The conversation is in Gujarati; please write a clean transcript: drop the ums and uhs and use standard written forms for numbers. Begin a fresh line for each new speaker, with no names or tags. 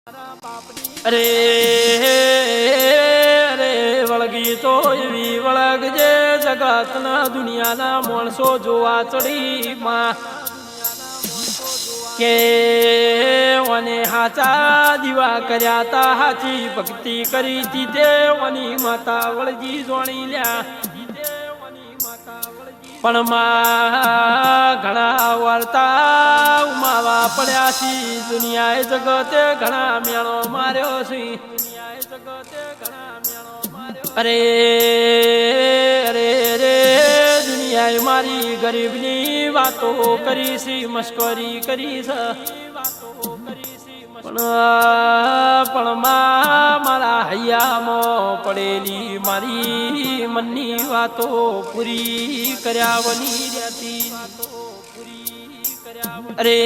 અરે અરે વળગી તો એવી વળગજે જગતના દુનિયાના માણસો જોવા ચડી માં કે વને હાચા દીવા કર્યા તા હાચી ભક્તિ કરી દીધે વની માતા વળજી જોણી લ્યા પણ માં ઘણા વર્તા ઉમાવા પડ્યા છી દુનિયાએ જગતે ઘણા મેળો માર્યો છી અરે અરે રે દુનિયાએ મારી ગરીબની વાતો કરી છી મસ્કરી કરી છે પણ મારા હૈયામાં પડેલી મારી મનની વાતો પૂરી કર્યા વની રહેતી અરે